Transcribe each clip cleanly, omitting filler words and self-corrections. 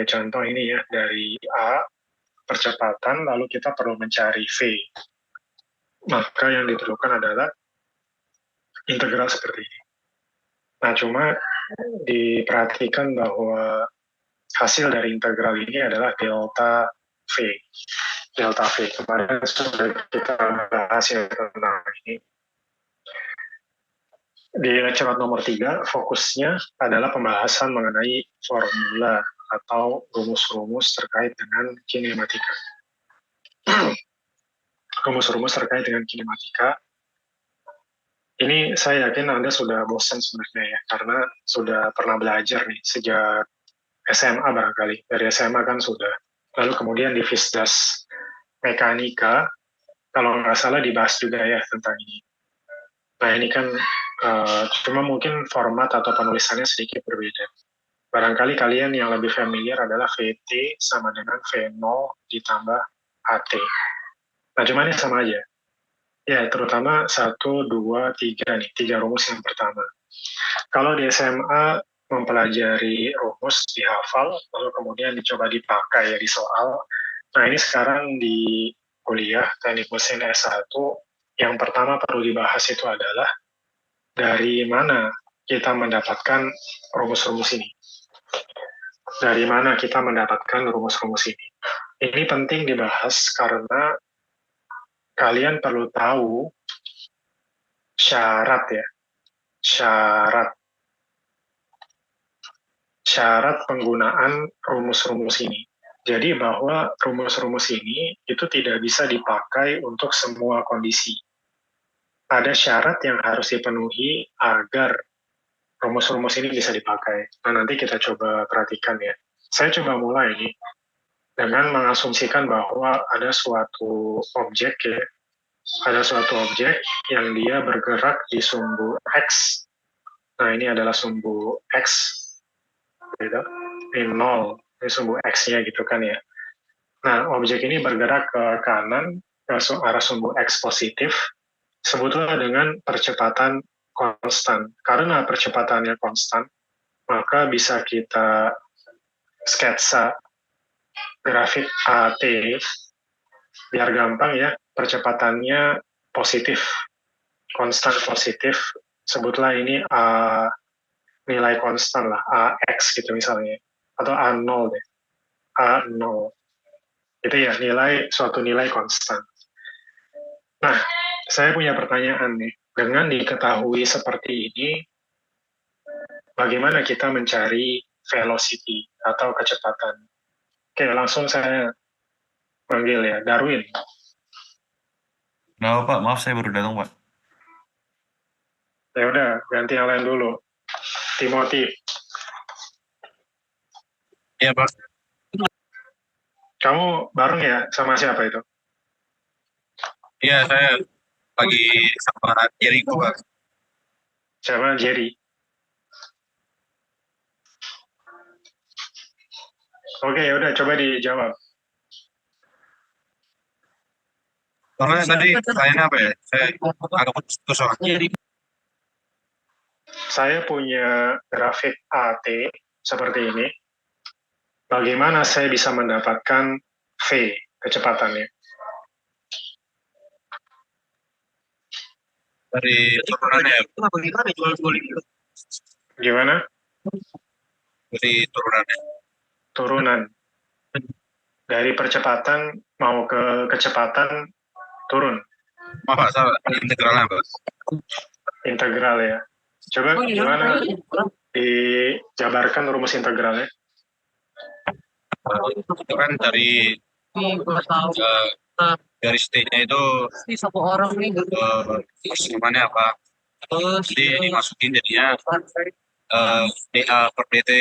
contoh ini ya, dari A, percepatan, lalu kita perlu mencari V. Maka yang diperlukan adalah integral seperti ini. Nah, cuma diperhatikan bahwa hasil dari integral ini adalah delta V. Delta V. Kemarin sudah kita bahas ya tentang ini. Di lecture nomor 3, fokusnya adalah pembahasan mengenai formula atau rumus-rumus terkait dengan kinematika. Rumus-rumus terkait dengan kinematika. Ini saya yakin Anda sudah bosan sebenarnya ya, karena sudah pernah belajar nih sejak SMA barangkali. Dari SMA kan sudah. Lalu kemudian di Fisdas Mekanika, kalau nggak salah dibahas juga ya tentang ini. Nah ini kan cuma mungkin format atau penulisannya sedikit berbeda. Barangkali kalian yang lebih familiar adalah VT sama dengan V0 ditambah AT. Nah cuma ini sama aja. Ya, terutama 1, 2, 3 nih, 3 rumus yang pertama. Kalau di SMA mempelajari rumus dihafal, lalu kemudian dicoba dipakai ya di soal. Nah ini sekarang di kuliah Teknik Mesin S1, yang pertama perlu dibahas itu adalah dari mana kita mendapatkan rumus-rumus ini. Dari mana kita mendapatkan rumus-rumus ini. Ini penting dibahas karena kalian perlu tahu syarat ya, syarat penggunaan rumus-rumus ini. Jadi bahwa rumus-rumus ini itu tidak bisa dipakai untuk semua kondisi. Ada syarat yang harus dipenuhi agar rumus-rumus ini bisa dipakai. Nah nanti kita coba perhatikan ya. Saya coba mulai nih dengan mengasumsikan bahwa ada suatu objek ya, ada suatu objek yang dia bergerak di sumbu X. Nah, ini adalah sumbu X, gitu. Ini 0, ini sumbu X-nya gitu kan ya. Nah, objek ini bergerak ke kanan, ke arah sumbu X positif, sebutlah dengan percepatan konstan. Karena percepatannya konstan, maka bisa kita sketsa grafik AT, biar gampang ya, percepatannya positif, konstan positif, sebutlah ini nilai konstan lah, AX gitu misalnya, atau A0 deh, A0. Itu ya, suatu nilai konstan. Nah, saya punya pertanyaan nih, dengan diketahui seperti ini, bagaimana kita mencari velocity atau kecepatan? Oke, langsung saya panggil ya, Darwin. Nggak apa, Pak. Maaf, saya baru datang, Pak. Ya udah, ganti yang lain dulu. Timothy. Iya, Pak. Kamu bareng ya sama siapa itu? Iya, saya lagi sama Jericho, Pak. Siapa? Jerry. Oke, ya udah coba dijawab. Soalnya tadi tanya apa ya? Saya agak putus soalnya. Saya punya grafik AT seperti ini. Bagaimana saya bisa mendapatkan V kecepatannya? Dari turunannya, Gimana? dari turunannya. Turunan. Dari percepatan mau ke kecepatan turun. Maaf, Pak, salah. Integralnya, Pak. Integral ya. Coba gimana dijabarkan rumus integralnya? Itu kan dari garis T-nya itu namanya apa? Jadi dimasukin jadinya dA per dt.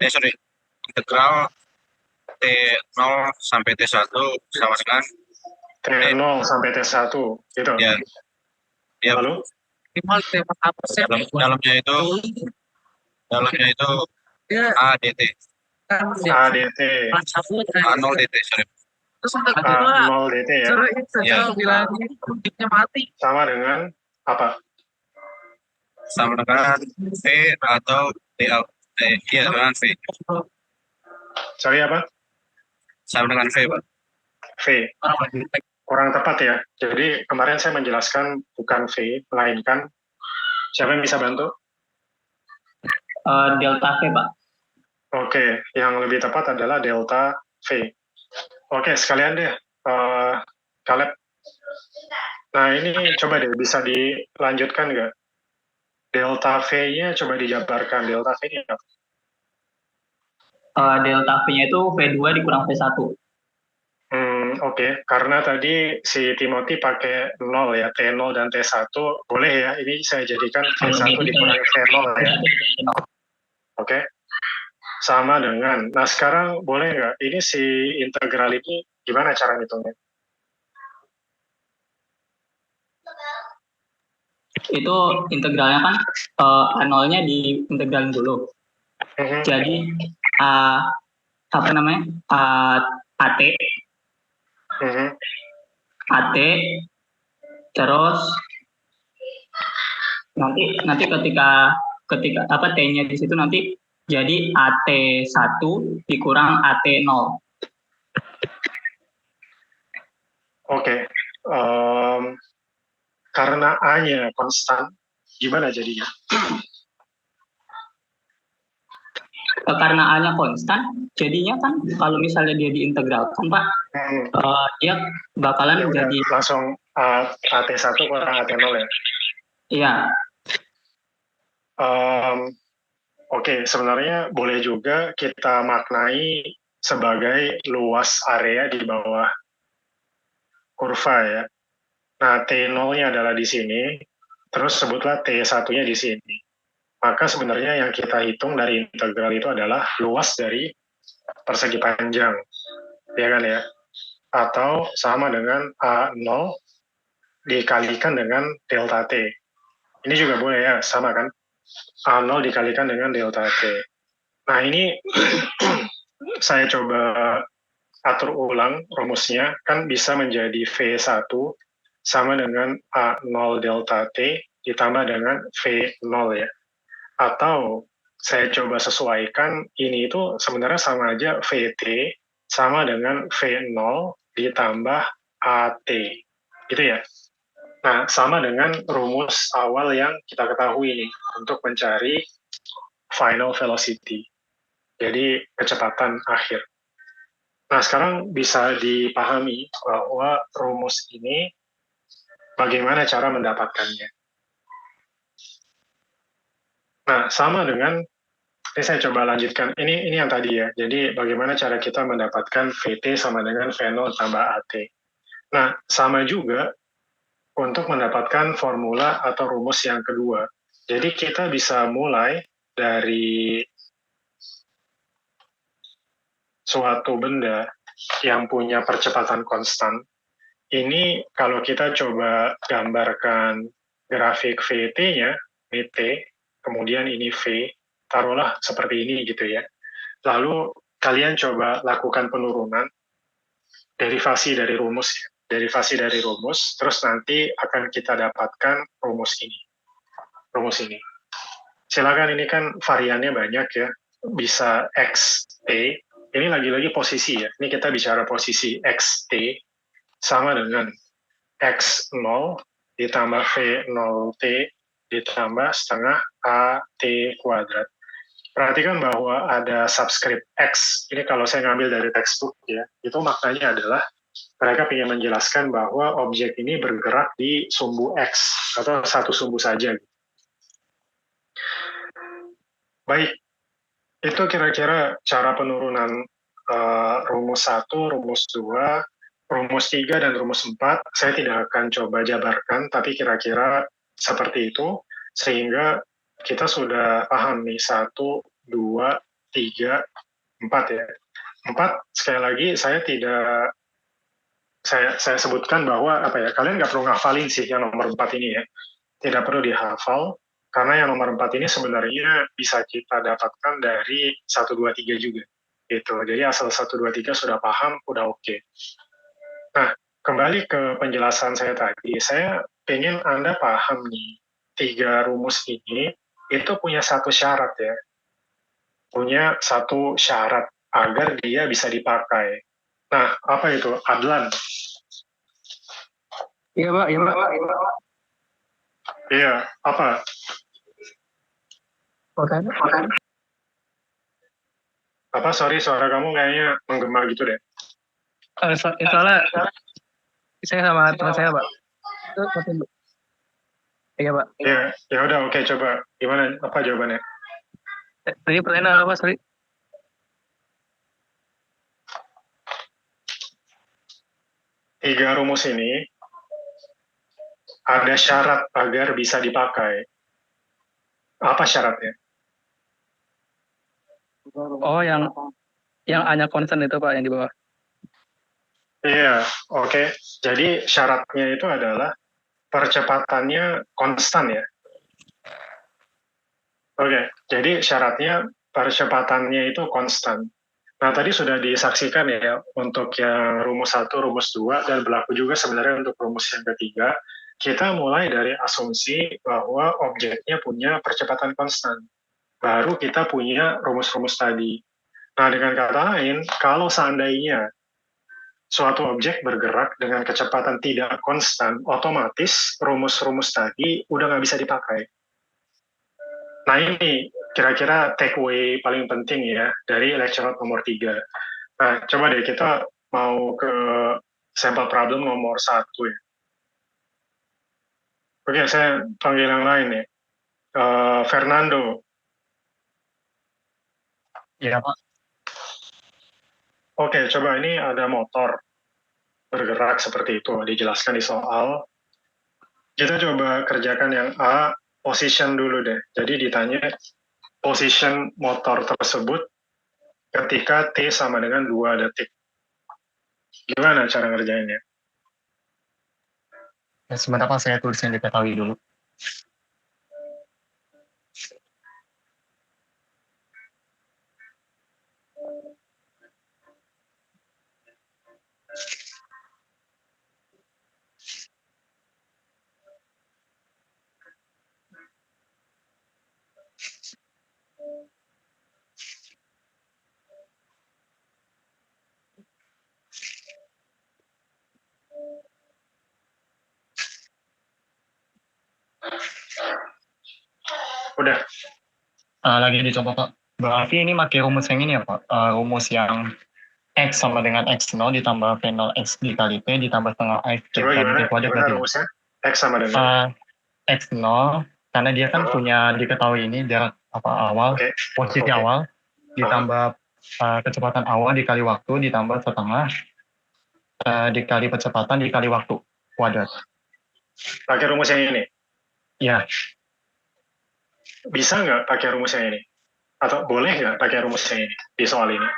Sorry. Integral T0 sampai T1 sama dengan T0 sampai T1 gitu. ya, ya. Lalu dalamnya itu ADT. ADT. A0 dt, sorry. A0 dt ya. Ya. Sama dengan apa? Sama dengan V atau DA. Iya, dengan V. Sorry apa? Sama dengan V, Pak. V. Kurang tepat ya. Jadi kemarin saya menjelaskan bukan V, melainkan siapa yang bisa bantu? Delta V, Pak. Oke, yang lebih tepat adalah delta V. Oke, sekalian deh, Caleb. Nah ini coba deh, bisa dilanjutkan nggak? Delta V-nya coba dijabarkan. Delta V-nya apa? Delta V-nya itu V2 dikurang V1. Oke. Karena tadi si Timothy pakai 0 ya, T0 dan T1, boleh ya, ini saya jadikan V1 dikurangi V0 ya. Oke. Sama dengan, nah sekarang boleh nggak, ini si integral ini gimana cara ngitungnya? Itu integralnya kan A0-nya diintegralin dulu. Jadi apa namanya? AT AT terus nanti ketika apa T-nya di situ nanti jadi AT1 dikurang AT0. Oke. Karena A-nya konstan, gimana jadinya? Karena A-nya konstan, jadinya kan kalau misalnya dia diintegralkan, Pak, dia bakalan ya jadi langsung AT1 kurang AT0 ya? Iya. Oke, sebenarnya boleh juga kita maknai sebagai luas area di bawah kurva ya. Nah, T0-nya adalah di sini, terus sebutlah T1-nya di sini. Maka sebenarnya yang kita hitung dari integral itu adalah luas dari persegi panjang, ya kan ya? Atau sama dengan A0 dikalikan dengan delta T. Ini juga boleh ya, sama kan? A0 dikalikan dengan delta T. Nah, ini saya coba atur ulang rumusnya, kan bisa menjadi V1 sama dengan A0 delta T ditambah dengan V0 ya. Atau saya coba sesuaikan, ini itu sebenarnya sama aja VT sama dengan V0 ditambah AT. Gitu ya. Nah, sama dengan rumus awal yang kita ketahui nih, untuk mencari final velocity. Jadi kecepatan akhir. Nah, sekarang bisa dipahami bahwa rumus ini bagaimana cara mendapatkannya. Nah, sama dengan, ini saya coba lanjutkan, ini yang tadi ya, jadi bagaimana cara kita mendapatkan VT sama dengan V0 tambah AT. Nah, sama juga untuk mendapatkan formula atau rumus yang kedua. Jadi kita bisa mulai dari suatu benda yang punya percepatan konstan. Ini kalau kita coba gambarkan grafik VT-nya, ini T, kemudian ini V, taruhlah seperti ini gitu ya. Lalu kalian coba lakukan penurunan, derivasi dari rumus ya. Derivasi dari rumus, terus nanti akan kita dapatkan rumus ini. Rumus ini. Silakan, ini kan variannya banyak ya. Bisa XT, ini lagi-lagi posisi ya. Ini kita bicara posisi XT sama dengan X0 ditambah V0T ditambah setengah AT kuadrat. Perhatikan bahwa ada subscript X. Ini kalau saya ngambil dari textbook ya, itu maknanya adalah mereka ingin menjelaskan bahwa objek ini bergerak di sumbu X atau satu sumbu saja. Baik, itu kira-kira cara penurunan rumus 1, rumus 2, rumus 3, dan rumus 4. Saya tidak akan coba jabarkan, tapi kira-kira seperti itu, sehingga kita sudah paham nih, 1, 2, 3, 4 ya. 4, sekali lagi, saya tidak, saya sebutkan bahwa, kalian nggak perlu ngafalin sih yang nomor 4 ini ya. Tidak perlu dihafal, karena yang nomor 4 ini sebenarnya bisa kita dapatkan dari 1, 2, 3 juga. Gitu. Jadi asal 1, 2, 3 sudah paham, udah oke. Nah, kembali ke penjelasan saya tadi, saya ingin Anda paham nih, 3 rumus ini itu punya satu syarat ya. Punya satu syarat. agar dia bisa dipakai. Nah, apa itu? Adlan. Iya Pak, iya Pak. Iya, apa? Apa, sorry, suara kamu kayaknya menggema gitu deh. Soalnya saya sama teman saya Pak. Iya Pak. Ya udah, oke, coba. Gimana? Apa jawabannya? Tadi pertanyaan apa, sorry? Tiga rumus ini ada syarat agar bisa dipakai. Apa syaratnya? Oh, yang A-nya konstan itu Pak, yang di bawah. Iya, oke. Jadi syaratnya itu adalah percepatannya konstan ya. Oke, jadi syaratnya percepatannya itu konstan. Nah, tadi sudah disaksikan ya untuk yang rumus 1, rumus 2, dan berlaku juga sebenarnya untuk rumus yang ketiga. Kita mulai dari asumsi bahwa objeknya punya percepatan konstan. Baru kita punya rumus-rumus tadi. Nah, dengan kata lain, kalau seandainya suatu objek bergerak dengan kecepatan tidak konstan, otomatis rumus-rumus tadi udah nggak bisa dipakai. Nah, ini kira-kira takeaway paling penting ya dari lecture nomor 3. Nah, coba deh kita mau ke sampel problem nomor 1 ya. Oke, saya panggil yang lain ya. Fernando. Iya Pak. Oke, coba ini ada motor bergerak seperti itu, dijelaskan di soal. Kita coba kerjakan yang A, position dulu deh. Jadi ditanya position motor tersebut ketika T sama dengan 2 detik. Gimana cara ngerjainnya? Ya, sebentar Pak, saya tulis yang diketahui dulu. Udah. Lagi dicoba Pak. Berarti ini pakai rumus yang ini ya Pak? Rumus yang X sama dengan X0 ditambah V0 X dikali P ditambah setengah X Coba dikali gimana? T kuadrat Gimana berarti. rumusnya? X sama dengan? X0, karena dia kan punya diketahui ini jarak awal, posisi awal, ditambah kecepatan awal dikali waktu, ditambah setengah, dikali kecepatan dikali waktu kuadrat. Pakai rumus yang ini? Iya. Bisa nggak pakai rumus yang ini? Atau boleh nggak pakai rumus yang ini di soal ini?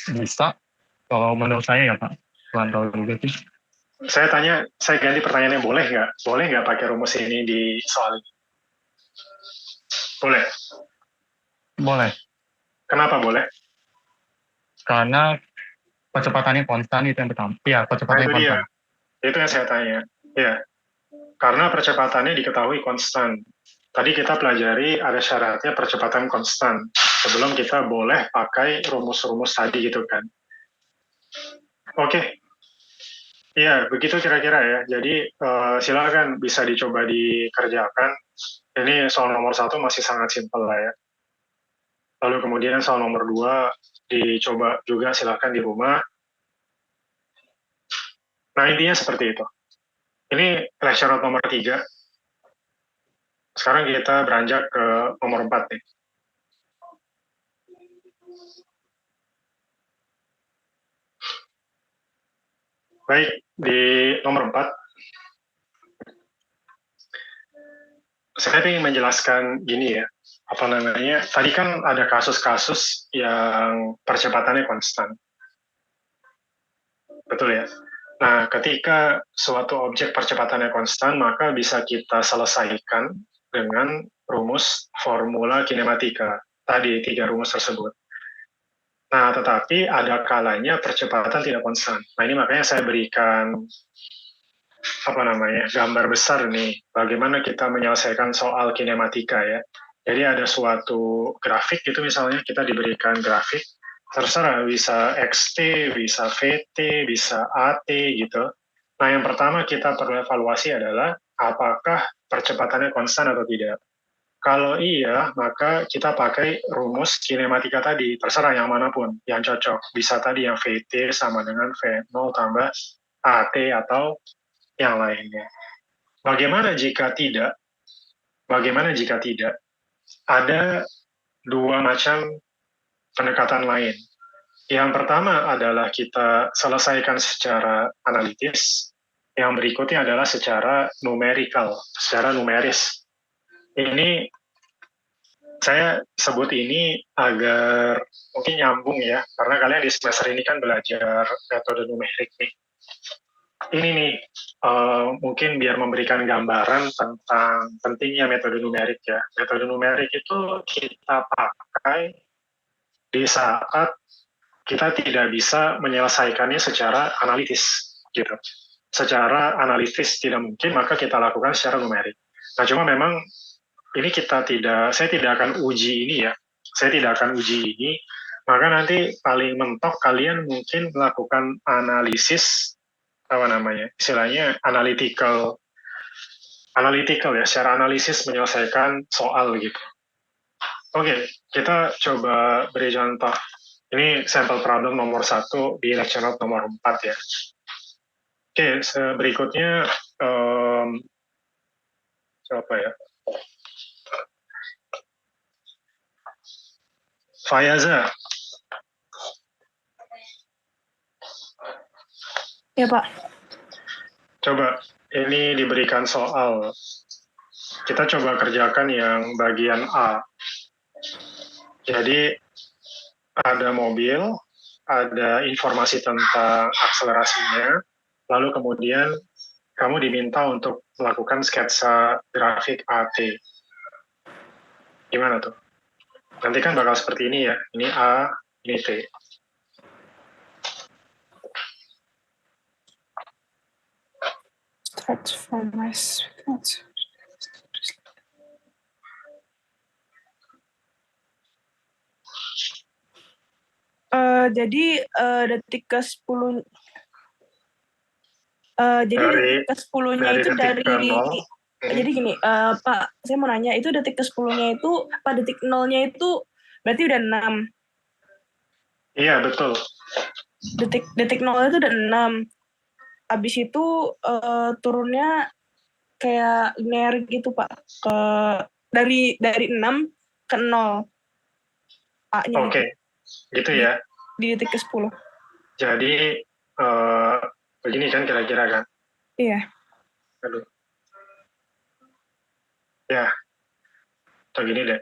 Bisa, kalau menurut saya ya Pak. Tuhan tahu juga sih. Saya ganti pertanyaannya, boleh nggak pakai rumus ini di soal ini? Boleh? Boleh. Kenapa boleh? Karena kecepatannya konstan itu yang pertama. Iya, kecepatannya itu konstan. Dia. Itu yang saya tanya. Ya, karena percepatannya diketahui konstan. Tadi kita pelajari ada syaratnya percepatan konstan. Sebelum kita boleh pakai rumus-rumus tadi gitu kan. Oke. Iya, begitu kira-kira ya. Jadi silakan bisa dicoba dikerjakan. Ini soal nomor 1 masih sangat simpel lah ya. Lalu kemudian soal nomor 2 dicoba juga silakan di rumah. Nah, intinya seperti itu. Ini lecture nomor 3. Sekarang kita beranjak ke nomor 4 nih. Baik, di nomor 4, saya ingin menjelaskan gini ya, apa namanya, tadi kan ada kasus-kasus yang percepatannya konstan. Betul ya? Nah, ketika suatu objek percepatannya konstan, maka bisa kita selesaikan dengan rumus formula kinematika. Tadi 3 rumus tersebut. Nah, tetapi ada kalanya percepatan tidak konstan. Nah, ini makanya saya berikan gambar besar nih, bagaimana kita menyelesaikan soal kinematika ya. Jadi ada suatu grafik gitu misalnya, kita diberikan grafik, terserah bisa XT, bisa VT, bisa AT gitu. Nah yang pertama kita perlu evaluasi adalah apakah percepatannya konstan atau tidak. Kalau iya, maka kita pakai rumus kinematika tadi, terserah yang manapun, yang cocok. Bisa tadi yang VT sama dengan V0 tambah AT atau yang lainnya. Bagaimana jika tidak? Bagaimana jika tidak? Ada dua macam pendekatan lain. Yang pertama adalah kita selesaikan secara analitis, yang berikutnya adalah secara numerical, secara numeris. Ini saya sebut ini agar mungkin nyambung ya, karena kalian di semester ini kan belajar metode numerik nih. Ini nih, mungkin biar memberikan gambaran tentang pentingnya metode numerik ya. Metode numerik itu kita pakai di saat kita tidak bisa menyelesaikannya secara analitis gitu. Secara analitis tidak mungkin, maka kita lakukan secara numerik. Nah, cuma memang ini saya tidak akan uji ini ya. Saya tidak akan uji ini, maka nanti paling mentok kalian mungkin melakukan analisis istilahnya analytical ya, secara analisis menyelesaikan soal gitu. Oke, kita coba beri contoh. Ini sampel problem nomor 1 di lecture note nomor 4 ya. Oke, berikutnya siapa ya? Fayaza. Ya, Pak. Coba, ini diberikan soal. Kita coba kerjakan yang bagian A. Jadi, ada mobil, ada informasi tentang akselerasinya, lalu kemudian kamu diminta untuk melakukan sketsa grafik AT. Gimana tuh? Nanti kan bakal seperti ini ya. Ini A, ini T. Jadi detik ke 10 detik ke 10-nya itu dari jadi gini, Pak, saya mau nanya, itu detik ke 10-nya itu, detik 0-nya itu berarti udah 6. Iya, betul. Detik 0 itu udah 6. Habis itu turunnya kayak linear gitu, Pak. Dari 6 ke 0. A-nya Oke, gitu ya. Di detik ke 10. Jadi, begini kan kira-kira kan? Iya. Aduh. Ya, atau gini deh.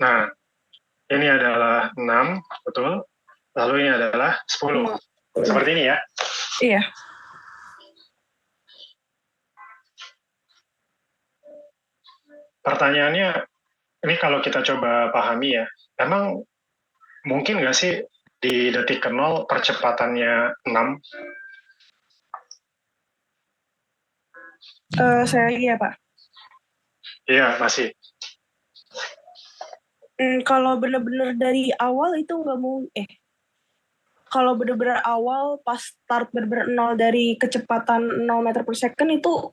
Nah, ini adalah 6, betul? Lalu ini adalah 10. Seperti ini ya? Iya. Pertanyaannya, ini kalau kita coba pahami ya, emang mungkin nggak sih di detik ke 0 percepatannya 6? Saya iya, Pak. Iya, masih. Kalau benar-benar dari awal itu nggak mau. Kalau benar-benar awal pas start benar-benar 0 dari kecepatan 0 meter per second itu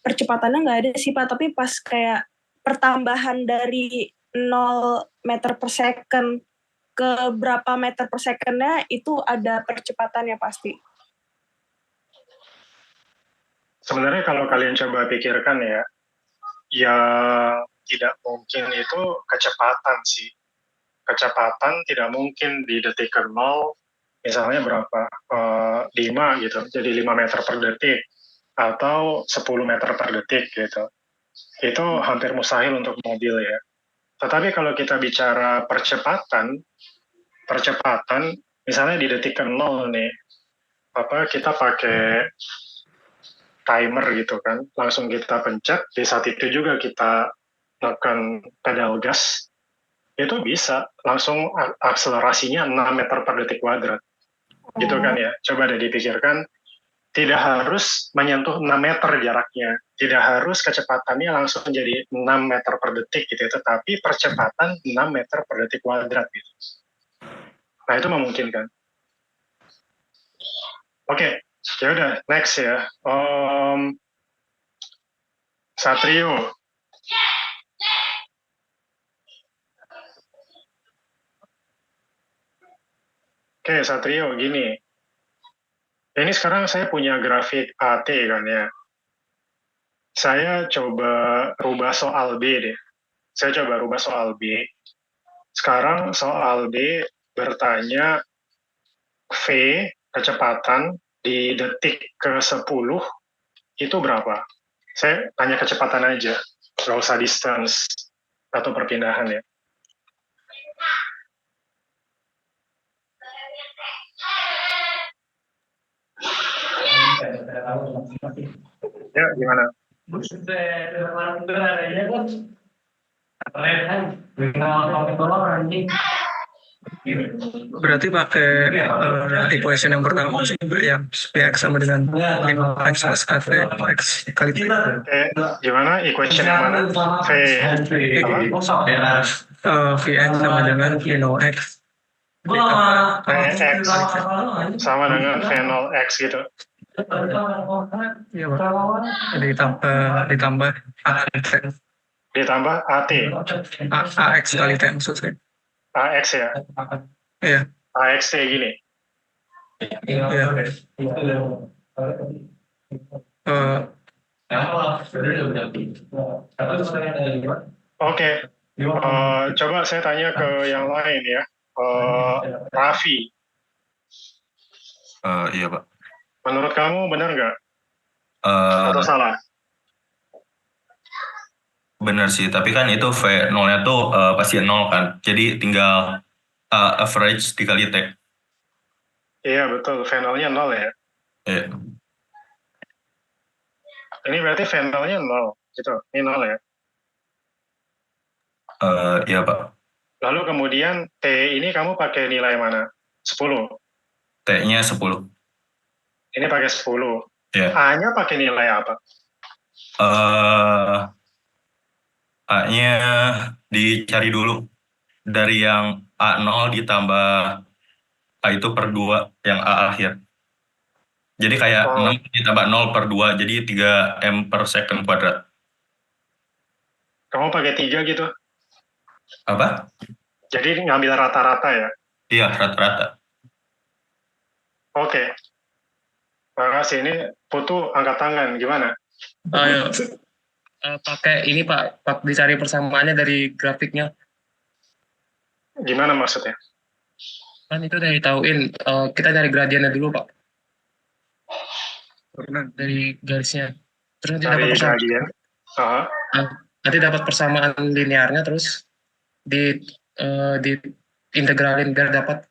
percepatannya nggak ada sih, Pak. Tapi pas kayak pertambahan dari 0 meter per second ke berapa meter per second-nya itu ada percepatannya pasti. Sebenarnya kalau kalian coba pikirkan ya, tidak mungkin itu kecepatan sih. Kecepatan tidak mungkin di detik ke 0, misalnya berapa? 5 gitu, jadi 5 meter per detik, atau 10 meter per detik gitu. Itu hampir mustahil untuk mobil ya. Tetapi kalau kita bicara percepatan, misalnya di detik ke 0 nih, kita pakai timer gitu kan, langsung kita pencet, di saat itu juga kita tekan pedal gas, itu bisa langsung akselerasinya 6 meter per detik kuadrat. Gitu kan ya. Coba deh dipikirkan, tidak harus menyentuh 6 meter jaraknya, tidak harus kecepatannya langsung jadi 6 meter per detik gitu ya, tetapi percepatan 6 meter per detik kuadrat gitu. Nah, itu memungkinkan. Oke, ya udah, next ya. Satrio. Oke, Satrio, gini. Ini sekarang saya punya grafik AT kan ya. Saya coba rubah soal B deh. Saya coba rubah soal B. Sekarang soal B bertanya V, kecepatan di detik ke-10 itu berapa? Saya tanya kecepatan aja, nggak usah distance atau perpindahan ya. Ya, gimana? Berarti pakai equation yang pertama sih, yang Px sama dengan 5x plus AV X kali T. Gimana? Equation yang mana? V apa? Vx sama dengan V0x Vx sama dengan V0x gitu. Iya, ditambah AT. AX kali T maksudnya. AX ya? Iya. AX kayak gini. Iya. Oke. Coba saya tanya ke yang lain ya. Raffi. Iya, Pak. Menurut kamu benar nggak? Atau salah? Benar sih, tapi kan itu V0-nya tuh pasti 0 kan. Jadi tinggal average dikali T. Iya, betul. V0-nya 0 ya. Iya. Ini berarti V0-nya 0 gitu. Ini 0 ya. Iya, Pak. Lalu kemudian T ini kamu pakai nilai mana? 10. T-nya 10. Ini pakai 10. Iya. A-nya pakai nilai apa? A-nya dicari dulu. Dari yang A0 ditambah A itu per 2, yang A akhir. Jadi kayak 6 ditambah 0 per 2, jadi 3 M per second kuadrat. Kamu pakai 3 gitu? Apa? Jadi ngambil rata-rata ya? Iya, rata-rata. Oke. Makasih. Ini Putu angkat tangan. Gimana? Ayo. Pakai ini Pak, dicari persamaannya dari grafiknya. Gimana maksudnya? Kan itu dari tauin, kita dari gradiennya dulu Pak. Dari garisnya. Terus nanti dapat persamaan. Gradien. Nanti dapat persamaan linearnya, terus di integralin biar dapat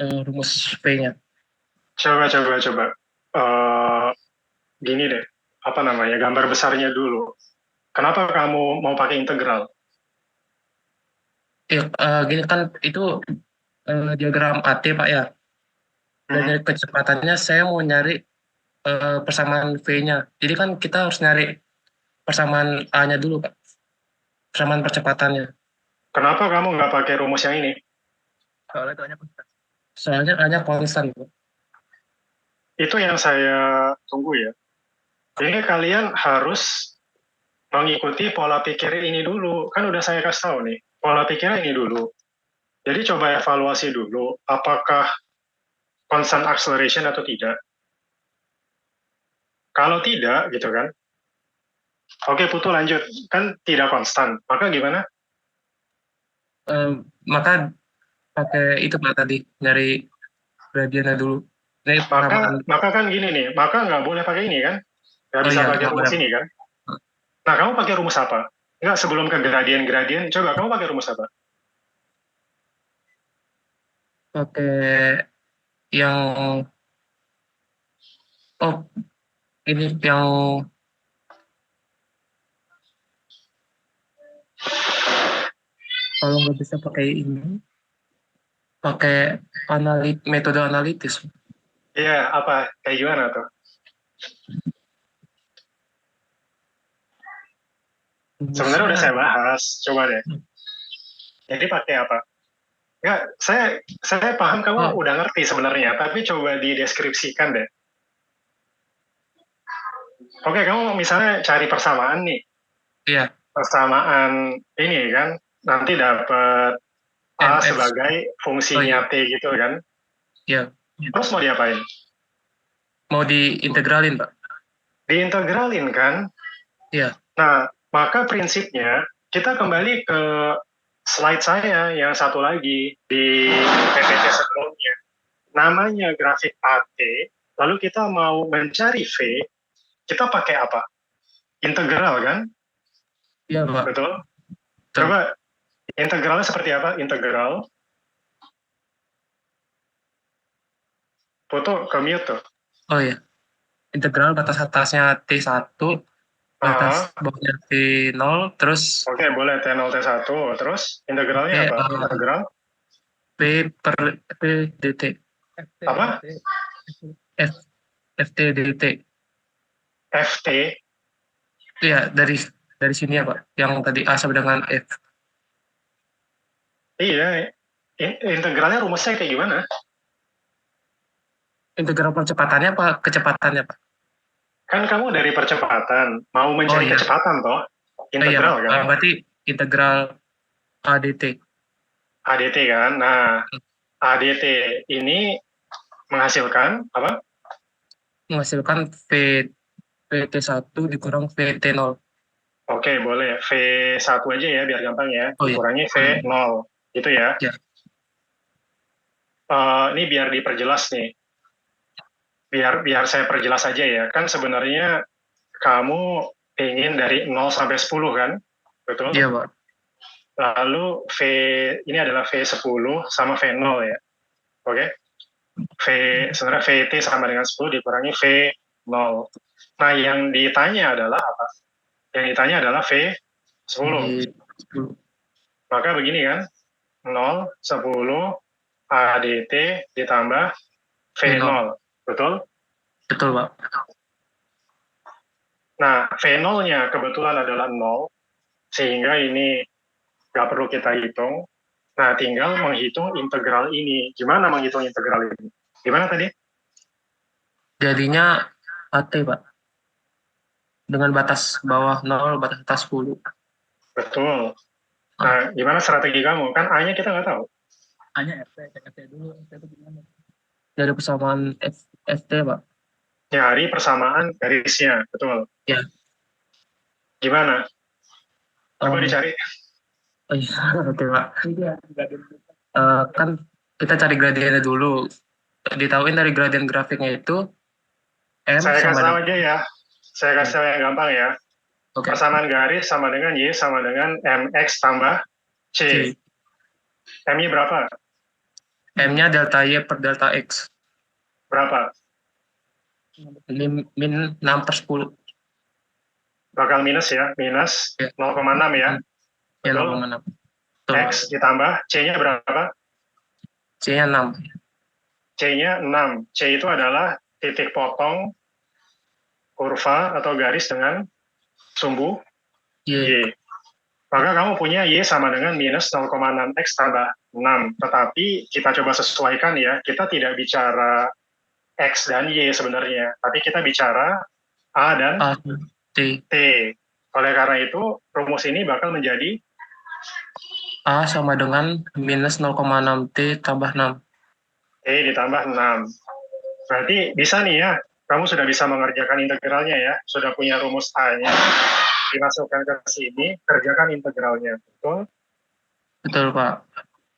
rumus V-nya. Coba. Gini deh. Apa namanya? Gambar besarnya dulu. Kenapa kamu mau pakai integral? Ya, gini kan itu diagram AT Pak ya. Dan dari kecepatannya saya mau nyari persamaan V-nya. Jadi kan kita harus nyari persamaan A-nya dulu Pak. Persamaan percepatannya. Kenapa kamu nggak pakai rumus yang ini? Soalnya A-nya konstan. Itu yang saya tunggu ya. Ini kalian harus mengikuti pola pikir ini dulu. Kan udah saya kasih tahu nih. Pola pikirnya ini dulu. Jadi coba evaluasi dulu. Apakah constant acceleration atau tidak? Kalau tidak, gitu kan. Oke, Putu lanjut. Kan tidak konstan. Maka gimana? Maka pakai itu Pak tadi. Nyari gradiennya dulu. Maka kan gini nih. Maka nggak boleh pakai ini kan? Nggak bisa pakai rumus ini kan? Nah, kamu pakai rumus apa? Enggak, sebelum ke gradien, coba kamu pakai rumus apa? Pakai yang ini yang kalau nggak bisa pakai ini, pakai metode analitis. Iya, apa? Kayak gimana tuh? Sebenarnya udah saya bahas, coba deh. Jadi pakai apa? Enggak, saya paham kamu udah ngerti sebenarnya, tapi coba dideskripsikan deh. Oke, kamu misalnya cari persamaan nih. Iya. Persamaan ini kan, nanti dapat A MF. sebagai fungsinya T gitu kan. Iya. Terus mau diapain? Mau diintegralin, Pak. Diintegralin kan? Iya. Nah, maka prinsipnya kita kembali ke slide saya yang satu lagi di PPT sebelumnya. Namanya grafik AT, lalu kita mau mencari V, kita pakai apa? Integral kan? Iya, Pak. Betul? Coba integralnya seperti apa? Integral. Foto ke mute tuh. Oh iya. Integral batas atasnya T1, batas bawahnya T0, terus Oke, boleh T0 T1, terus integralnya apa? Integral P per P dt. apa? FT dt. FT. Iya, dari sini ya, Pak. Yang tadi A sama dengan F. Iya, integralnya rumusnya kayak gimana? Integral percepatannya apa kecepatannya, Pak? Kan kamu dari percepatan, mau mencari kecepatan toh? Integral iya, kan? berarti integral ADT. ADT kan? Nah, ADT ini menghasilkan apa? Menghasilkan VT1 dikurang VT0. Oke, boleh. V1 aja ya, biar gampang ya. Dikurangi V0. Gitu ya. Iya. Ini biar diperjelas nih. Biar saya perjelas aja ya. Kan sebenarnya kamu ingin dari 0 sampai 10 kan? Betul? Iya, Pak. Lalu ini adalah V10 sama V0 ya. Oke? Sebenarnya VT sama dengan 10 dikurangi V0. Nah, yang ditanya adalah apa? Yang ditanya adalah V10. Maka begini kan, 0, 10, ADT ditambah V0. Betul? Betul, Pak. Nah, V0-nya kebetulan adalah 0, sehingga ini nggak perlu kita hitung. Nah, tinggal menghitung integral ini. Gimana menghitung integral ini? Gimana tadi? Jadinya AT, Pak. Dengan batas bawah 0, batas atas 10. Betul. Nah, gimana strategi kamu? Kan A-nya kita nggak tahu. A-nya FT dulu. FT itu gimana? Dari persamaan FT, Pak. Nyari persamaan garisnya, betul. Ya. Gimana? Coba dicari. Oh iya, oke, Pak. Kan kita cari gradiennya dulu. Ditauin dari gradien grafiknya itu M saya sama kasih tahu aja ya. Saya kasih tahu yang gampang ya. Okay. Persamaan garis sama dengan Y sama dengan MX tambah C. M-nya berapa? M-nya delta Y per delta X. Berapa? Min 6/10. Bakal minus ya, minus 0,6 ya. Ya, 0,6. X ditambah C-nya berapa? C-nya 6. C-nya 6. C itu adalah titik potong kurva atau garis dengan sumbu Y. Maka kamu punya Y sama dengan minus 0,6X tambah 6. Tetapi kita coba sesuaikan ya, kita tidak bicara X dan Y sebenarnya, tapi kita bicara A dan T. Oleh karena itu, rumus ini bakal menjadi A sama dengan minus 0,6T tambah 6. T ditambah 6. Berarti bisa nih ya, kamu sudah bisa mengerjakan integralnya ya, sudah punya rumus A-nya, dimasukkan ke sini, kerjakan integralnya. Betul? Betul, Pak.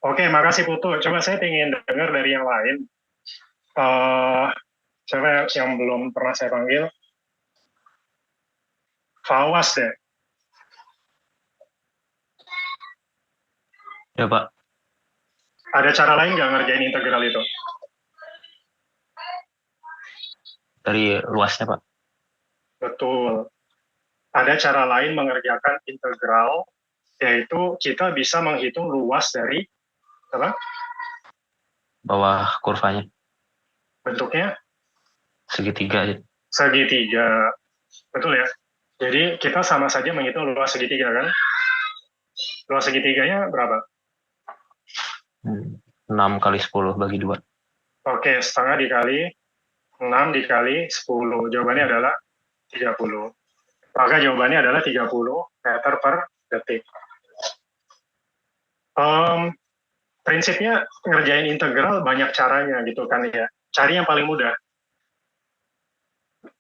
Oke, makasih Putu. Coba saya ingin dengar dari yang lain. Siapa yang belum pernah saya panggil? Fawas deh. Ya, Pak. Ada cara lain nggak ngerjain integral itu? Dari luasnya, Pak. Betul. Ada cara lain mengerjakan integral, yaitu kita bisa menghitung luas dari apa? Bawah kurvanya. Bentuknya? Segitiga. Segitiga. Betul ya? Jadi kita sama saja menghitung luas segitiga kan? Luas segitiganya berapa? 6 kali 10 bagi 2. Oke, setengah dikali 6 dikali 10. Jawabannya adalah 30. Maka jawabannya adalah 30 meter per detik. Prinsipnya ngerjain integral banyak caranya gitu kan ya. Cari yang paling mudah.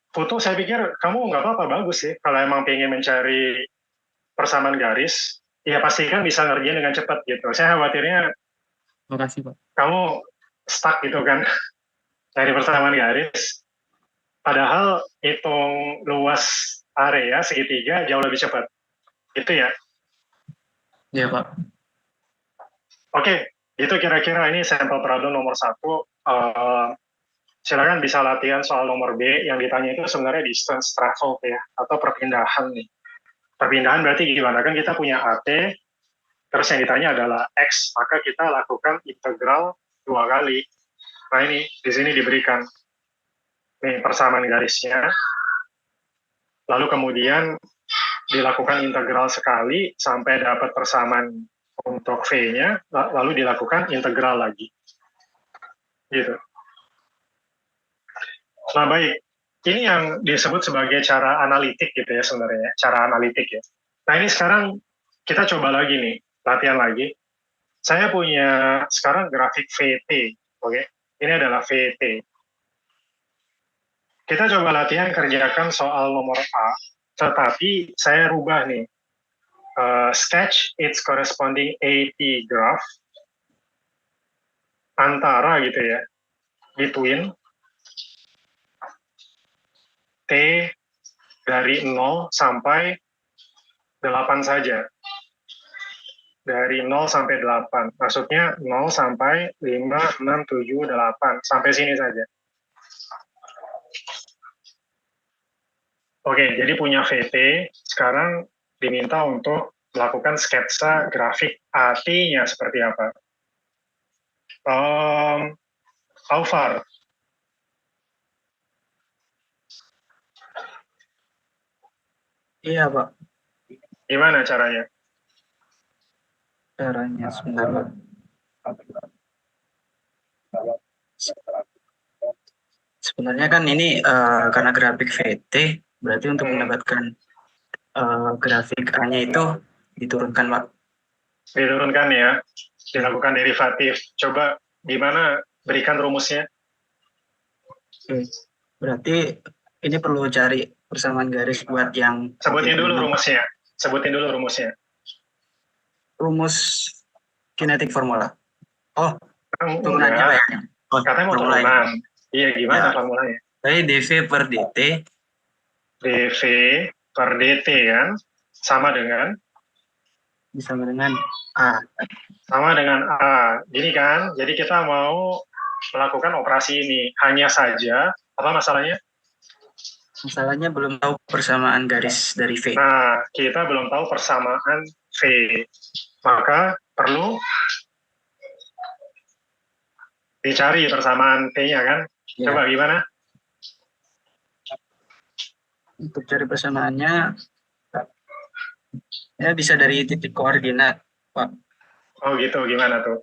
Foto saya pikir kamu nggak apa-apa, bagus sih. Kalau emang pengen mencari persamaan garis, ya pastikan bisa ngerjain dengan cepat gitu. Saya khawatirnya Makasih, Pak. kamu stuck gitu kan, cari persamaan garis. Padahal hitung luas area segitiga jauh lebih cepat. Gitu ya. Iya, Pak. Oke, itu kira-kira ini sampel problem nomor 1. Silakan bisa latihan soal nomor B. Yang ditanya itu sebenarnya distance traveled ya, atau perpindahan nih. Perpindahan berarti gimana? Kan kita punya AT, terus yang ditanya adalah X, maka kita lakukan integral 2 kali. Nah ini, di sini diberikan nih persamaan garisnya, lalu kemudian dilakukan integral sekali sampai dapat persamaan untuk V-nya, lalu dilakukan integral lagi. Gitu. Nah baik, ini yang disebut sebagai cara analitik gitu ya sebenarnya, cara analitik ya. Nah ini sekarang kita coba lagi nih, latihan lagi. Saya punya sekarang grafik VT, oke? Ini adalah VT. Kita coba latihan kerjakan soal nomor A, tetapi saya rubah nih. Sketch its corresponding AT graph antara gitu ya, between T dari 0 sampai 8 saja. Dari 0 sampai 8. Maksudnya 0 sampai 5, 6, 7, 8. Sampai sini saja. Oke, jadi punya VT. Sekarang diminta untuk melakukan sketsa grafik AT-nya seperti apa. How far? Iya, Pak. Gimana caranya? Caranya sebentar, Pak. Sebenarnya kan ini karena grafik VT, berarti untuk mendapatkan grafik A-nya itu diturunkan, Pak. Diturunkan ya, dilakukan derivatif. Coba gimana, berikan rumusnya. Berarti ini perlu cari persamaan garis buat yang... Sebutin dulu rumusnya. Rumus kinetik formula. Oh, turunannya Pak ya? Oh, katanya mau turunan. Iya, gimana formulanya? Jadi dV per dt. dV per dt kan, sama dengan? Sama dengan A. Sama dengan A. Gini kan, jadi kita mau melakukan operasi ini. Hanya saja, apa masalahnya? Masalahnya belum tahu persamaan garis dari V. Nah, kita belum tahu persamaan V. Maka perlu dicari persamaan V-nya kan. Coba gimana? Untuk cari persamaannya, ya bisa dari titik koordinat, Pak. Oh gitu, gimana tuh?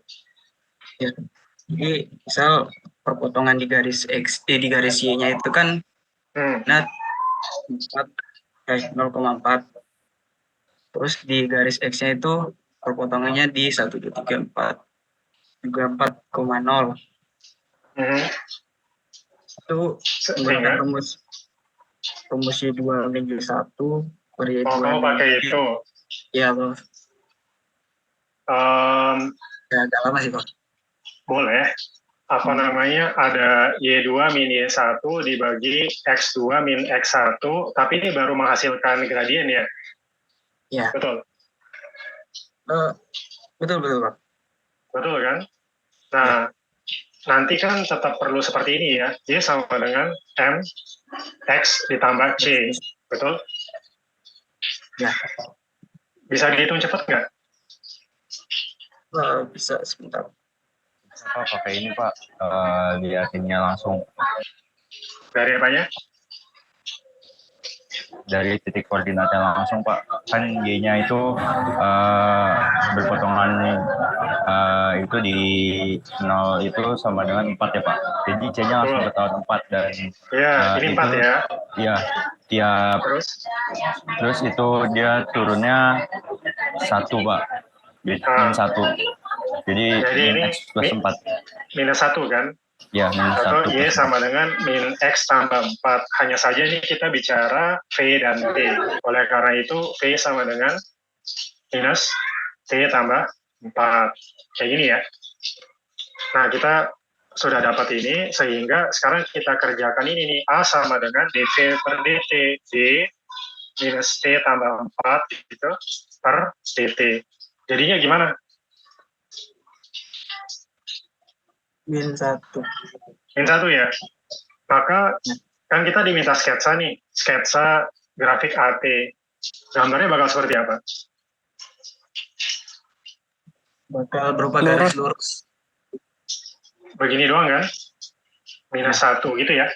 Ya. Jadi misal perpotongan di garis X, di garis Y-nya itu kan nah 0,4. Terus di garis X-nya itu perpotongannya di 1,34 juga 4,0. Itu menggunakan rumus Y2 min Y1 per Y2. Oh, kamu pakai itu? Iya, Bos. Ya, agak lama sih, Bos. Boleh. Apa namanya, ada Y2 min Y1 dibagi X2 min X1, tapi ini baru menghasilkan gradien ya? Iya. Betul? Betul, Pak. Betul kan? Nah, nanti kan tetap perlu seperti ini ya. Y sama dengan M, X ditambah C. Betul? Ya. Bisa dihitung cepat nggak? Bisa, sebentar. Pak, pakai ini Pak, liatinnya langsung. Dari apanya? Dari titik koordinatnya langsung Pak, kan G-nya itu berpotongan itu di 0 itu sama dengan 4 ya Pak, jadi C-nya langsung ketahuan 4 dan ini 4 itu, ya? Iya, tiap terus itu dia turunnya 1 Pak, min 1, jadi min ini X plus 4. Minus 1 kan? Ya, minus 1. Atau Y sama dengan min X tambah 4. Hanya saja ini kita bicara V dan T. Oleh karena itu, V sama dengan minus T tambah 4. Kayak gini ya. Nah, kita sudah dapat ini, sehingga sekarang kita kerjakan ini nih. A sama dengan dV per dt. D minus T tambah 4 gitu, per dt. Jadinya gimana? Min 1. Min 1 ya. Maka kan kita diminta sketsa nih, sketsa grafik AT. Gambarnya bakal seperti apa? Bakal berupa garis lurus. Begini doang kan? Minus 1 gitu ya.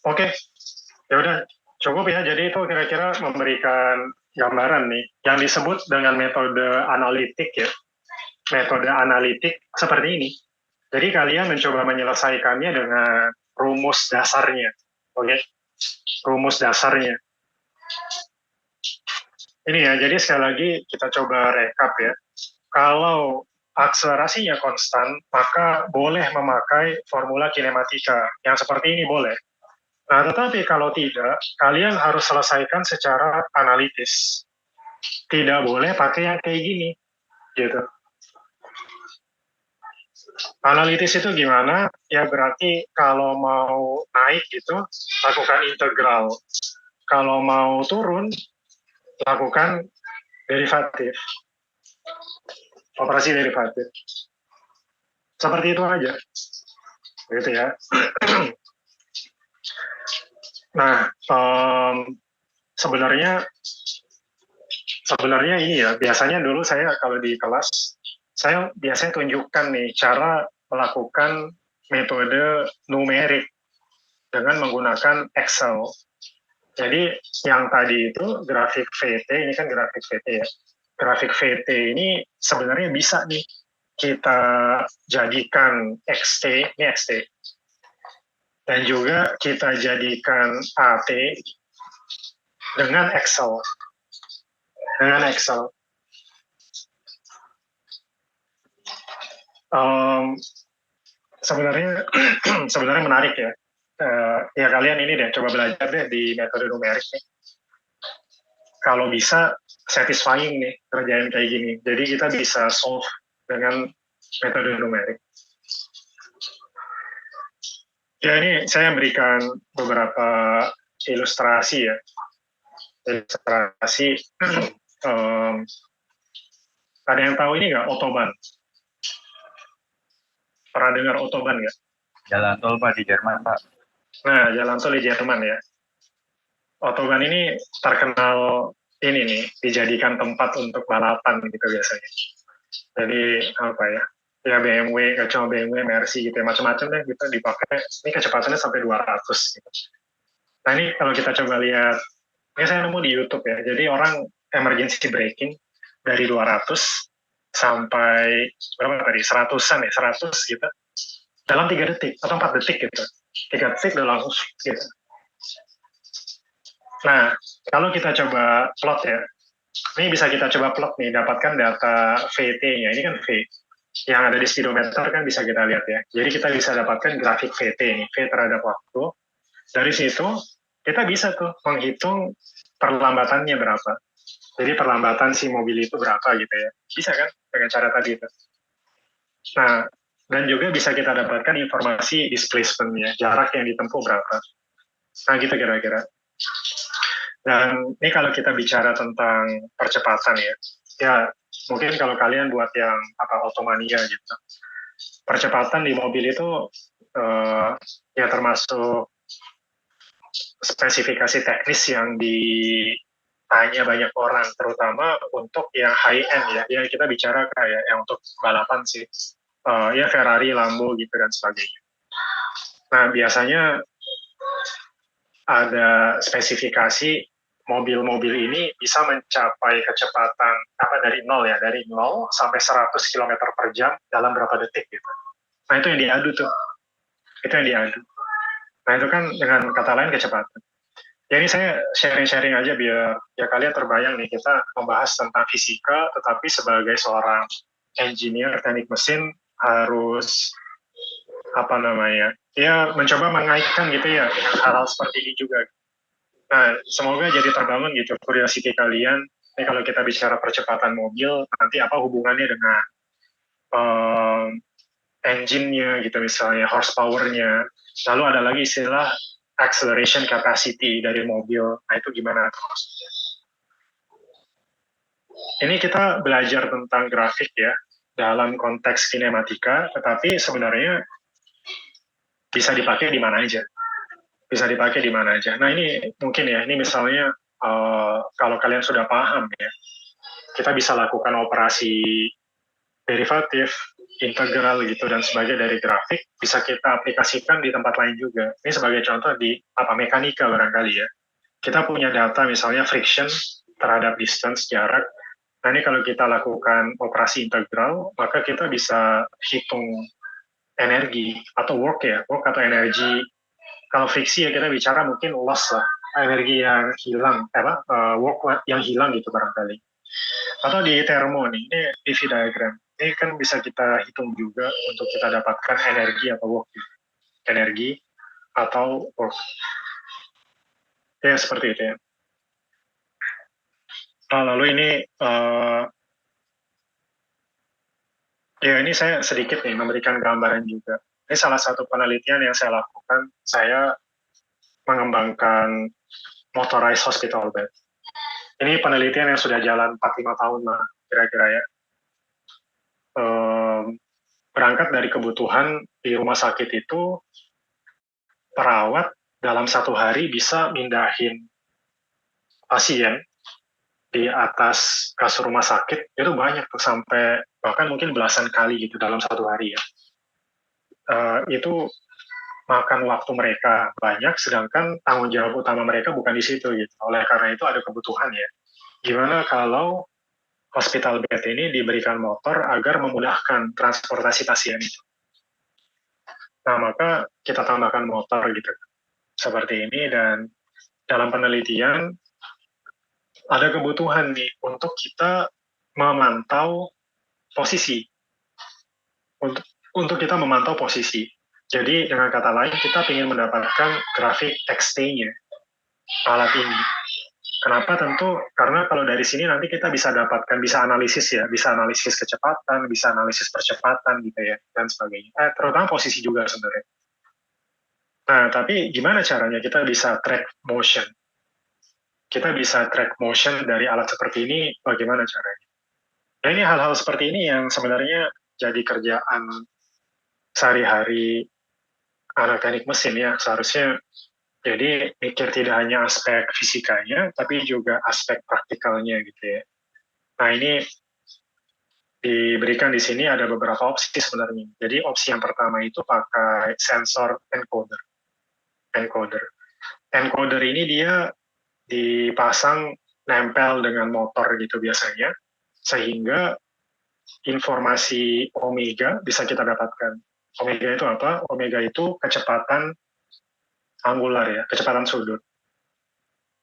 Oke. Ya udah, cukup ya. Jadi itu kira-kira memberikan gambaran nih yang disebut dengan metode analitik ya. Metode analitik seperti ini. Jadi kalian mencoba menyelesaikannya dengan rumus dasarnya. Oke? Rumus dasarnya. Ini ya, jadi sekali lagi kita coba rekap ya. Kalau akselerasinya konstan, maka boleh memakai formula kinematika. Yang seperti ini boleh. Nah, tetapi kalau tidak, kalian harus selesaikan secara analitis. Tidak boleh pakai yang kayak gini. Gitu. Analitis itu gimana? Ya berarti kalau mau naik gitu, lakukan integral. Kalau mau turun, lakukan derivatif. Operasi derivatif. Seperti itu aja. Gitu ya. Nah, sebenarnya ini ya, biasanya dulu saya kalau di kelas, saya biasanya tunjukkan nih cara melakukan metode numerik dengan menggunakan Excel. Jadi yang tadi itu grafik VT, ini kan grafik VT ya. Grafik VT ini sebenarnya bisa nih kita jadikan XT, ini XT. Dan juga kita jadikan AT dengan Excel. Dengan Excel. Sebenarnya menarik ya. Ya kalian ini deh coba belajar deh di metode numerik nih. Kalau bisa satisfying nih kerjaan kayak gini. Jadi kita bisa solve dengan metode numerik. Ya ini saya berikan beberapa ilustrasi ya. Ilustrasi. Ada yang tahu ini nggak Autobahn? Pernah dengar Autobahn nggak? Jalan tol Pak di Jerman Pak. Nah, jalan tol di Jerman ya. Autobahn ini terkenal ini nih, dijadikan tempat untuk balapan gitu biasanya. Jadi apa ya? Ya BMW, gak cuma BMW, Mercy gitu ya, macam-macam deh gitu dipakai. Ini kecepatannya sampai 200 gitu. Nah ini kalau kita coba lihat, ini saya nemu di YouTube ya. Jadi orang emergency braking dari 200 sampai berapa tadi? 100-an ya, 100 gitu. Dalam 3 detik atau 4 detik gitu. 3 detik udah langsung gitu. Nah, kalau kita coba plot ya, ini bisa kita coba plot nih, dapatkan data VT-nya. Ini kan V. Yang ada di speedometer kan bisa kita lihat ya. Jadi kita bisa dapatkan grafik VT ini, V terhadap waktu. Dari situ, kita bisa tuh menghitung perlambatannya berapa. Jadi perlambatan si mobil itu berapa gitu ya. Bisa kan dengan cara tadi itu. Nah, dan juga bisa kita dapatkan informasi displacement-nya, jarak yang ditempuh berapa. Nah gitu kira-kira. Dan ini kalau kita bicara tentang percepatan ya mungkin kalau kalian buat yang Automania gitu, percepatan di mobil itu ya termasuk spesifikasi teknis yang ditanya banyak orang, terutama untuk yang high end ya, yang kita bicara kayak yang untuk balapan sih, ya Ferrari, Lambo gitu dan sebagainya. Nah, biasanya ada spesifikasi mobil-mobil ini bisa mencapai kecepatan dari 0 ya, dari 0 sampai 100 km per jam dalam berapa detik gitu. Nah, itu yang diadu tuh. Itu yang diadu. Nah, itu kan dengan kata lain kecepatan. Jadi saya sharing-sharing aja biar ya kalian terbayang nih, kita membahas tentang fisika, tetapi sebagai seorang engineer teknik mesin harus mencoba mengaitkan gitu ya hal-hal seperti ini juga. Nah, semoga jadi terbangun gitu curiosity kalian. Ini kalau kita bicara percepatan mobil, nanti apa hubungannya dengan engine-nya gitu misalnya, horsepower-nya. Lalu ada lagi istilah acceleration capacity dari mobil. Nah, itu gimana maksudnya? Ini kita belajar tentang grafik ya, dalam konteks kinematika, tetapi sebenarnya bisa dipakai di mana aja. Bisa dipakai di mana aja. Nah, ini mungkin ya, ini misalnya kalau kalian sudah paham ya, kita bisa lakukan operasi derivatif, integral gitu dan sebagainya dari grafik, bisa kita aplikasikan di tempat lain juga. Ini sebagai contoh di mekanika barangkali ya. Kita punya data misalnya friction terhadap distance, jarak. Nah, ini kalau kita lakukan operasi integral, maka kita bisa hitung energi atau work atau energi. Kalau friksi ya kita bicara mungkin loss lah, energi yang hilang, work yang hilang gitu barangkali. Atau di termo nih, ini PV diagram. Ini kan bisa kita hitung juga untuk kita dapatkan energi atau work. Energi atau work. Ya, seperti itu ya. Nah, lalu ini, ini saya sedikit nih memberikan gambaran juga. Ini salah satu penelitian yang saya lakukan. Saya mengembangkan motorized hospital bed. Ini penelitian yang sudah jalan 4-5 tahun lah, kira-kira ya. Berangkat dari kebutuhan di rumah sakit itu, perawat dalam 1 hari bisa mindahin pasien di atas kasur rumah sakit, itu banyak tuh, sampai bahkan mungkin belasan kali gitu dalam 1 hari ya. Itu makan waktu mereka banyak, sedangkan tanggung jawab utama mereka bukan di situ gitu. Oleh karena itu ada kebutuhan ya. Gimana kalau hospital bed ini diberikan motor agar memudahkan transportasi pasien itu? Nah, maka kita tambahkan motor gitu, seperti ini, dan dalam penelitian ada kebutuhan nih untuk kita memantau posisi. Untuk kita memantau posisi. Jadi dengan kata lain, kita ingin mendapatkan grafik XT-nya alat ini. Kenapa? Tentu karena kalau dari sini nanti kita bisa dapatkan, bisa analisis ya, bisa analisis kecepatan, bisa analisis percepatan gitu ya, dan sebagainya. Terutama posisi juga sebenarnya. Nah, tapi gimana caranya kita bisa track motion? Kita bisa track motion dari alat seperti ini, bagaimana caranya? Nah, ini hal-hal seperti ini yang sebenarnya jadi kerjaan sehari-hari anak teknik mesin ya, seharusnya. Jadi mikir tidak hanya aspek fisikanya, tapi juga aspek praktikalnya gitu ya. Nah, ini diberikan di sini ada beberapa opsi sebenarnya. Jadi opsi yang pertama itu pakai sensor encoder. Encoder ini dia dipasang nempel dengan motor gitu biasanya, sehingga informasi omega bisa kita dapatkan. Omega itu apa? Omega itu kecepatan angular ya, kecepatan sudut.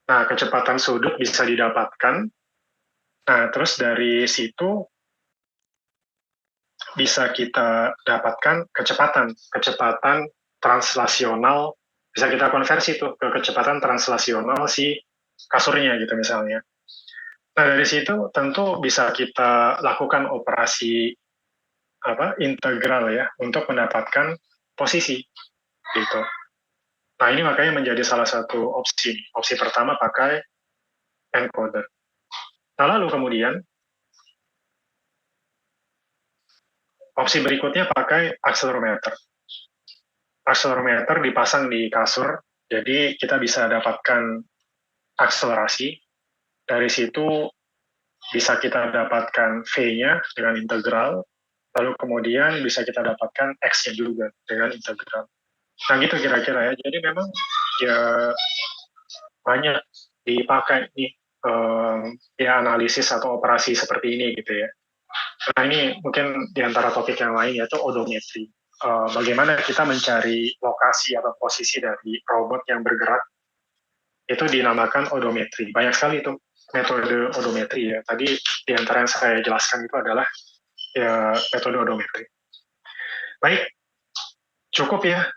Nah, kecepatan sudut bisa didapatkan. Nah, terus dari situ bisa kita dapatkan kecepatan translasional, bisa kita konversi tuh ke kecepatan translasional si kasurnya gitu misalnya. Nah, dari situ tentu bisa kita lakukan operasi integral ya untuk mendapatkan posisi gitu. Nah, ini makanya menjadi salah satu opsi. Opsi pertama pakai encoder. Nah, lalu kemudian opsi berikutnya pakai accelerometer. Accelerometer dipasang di kasur, jadi kita bisa dapatkan akselerasi. Dari situ bisa kita dapatkan V-nya dengan integral, lalu kemudian bisa kita dapatkan X-nya juga dengan integral. Nah gitu kira-kira ya. Jadi memang ya banyak dipakai nih ya analisis atau operasi seperti ini gitu ya. Nah ini mungkin di antara topik yang lain yaitu odometri. Bagaimana kita mencari lokasi atau posisi dari robot yang bergerak itu dinamakan odometri. Banyak sekali itu metode odometri ya. Tadi di antara yang saya jelaskan itu adalah ya metode odometri. Baik, cukup ya.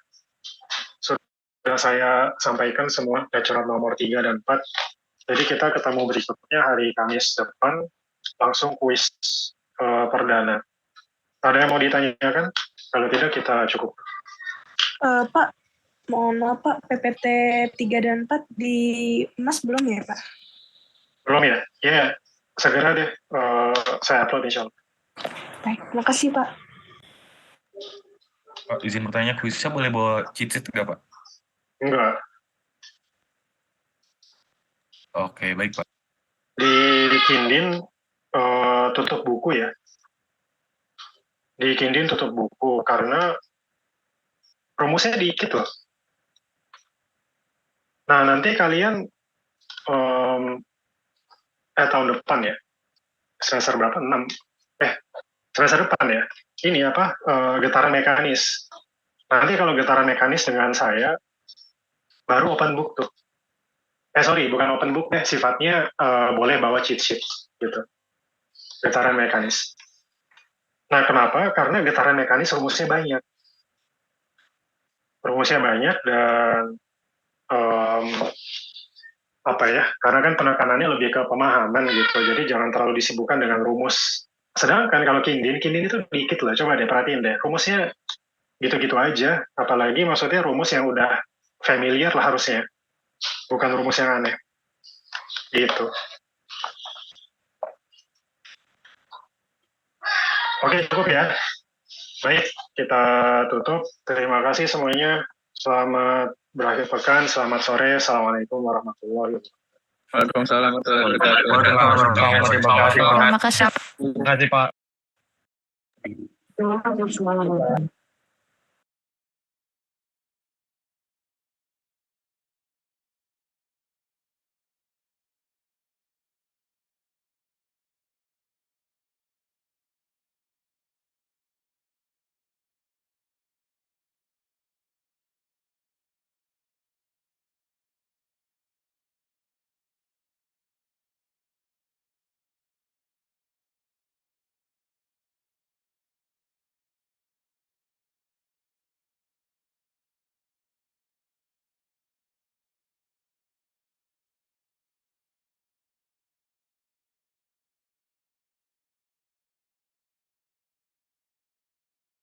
Sudah saya sampaikan semua lecturer nomor 3 dan 4. Jadi kita ketemu berikutnya hari Kamis depan, langsung kuis perdana. Ada yang mau ditanyakan? Kalau tidak kita cukup. Pak, mohon maaf Pak, PPT 3 dan 4 di Mas belum ya Pak? Belum ya? Ya, segera deh saya upload insya Allah. Baik, makasih Pak. Pak, izin bertanya, kuisnya boleh bawa cheat sheet nggak Pak? Enggak. Oke, baik Pak. Di Kindin tutup buku ya. Di Kindin tutup buku karena rumusnya dikit loh. Nah nanti kalian tahun depan ya, semester berapa? 6. Semester depan ya. Ini apa? Getaran mekanis. Nanti kalau getaran mekanis dengan saya baru open book tuh. Sorry, bukan open book deh. Sifatnya boleh bawa cheat sheet gitu. Getaran mekanis. Nah kenapa? Karena getaran mekanis rumusnya banyak. Rumusnya banyak dan apa ya? Karena kan penekanannya lebih ke pemahaman gitu. Jadi jangan terlalu disibukkan dengan rumus. Sedangkan kalau Kindin itu dikit lah. Coba deh perhatiin deh. Rumusnya gitu-gitu aja. Apalagi maksudnya rumus yang udah familiar lah harusnya. Bukan rumus yang aneh. Gitu. Oke, cukup ya. Baik, kita tutup. Terima kasih semuanya. Selamat berakhir pekan. Selamat sore. Assalamualaikum warahmatullahi wabarakatuh. Waalaikumsalam warahmatullahi wabarakatuh. Terima kasih Pak. Terima kasih Pak.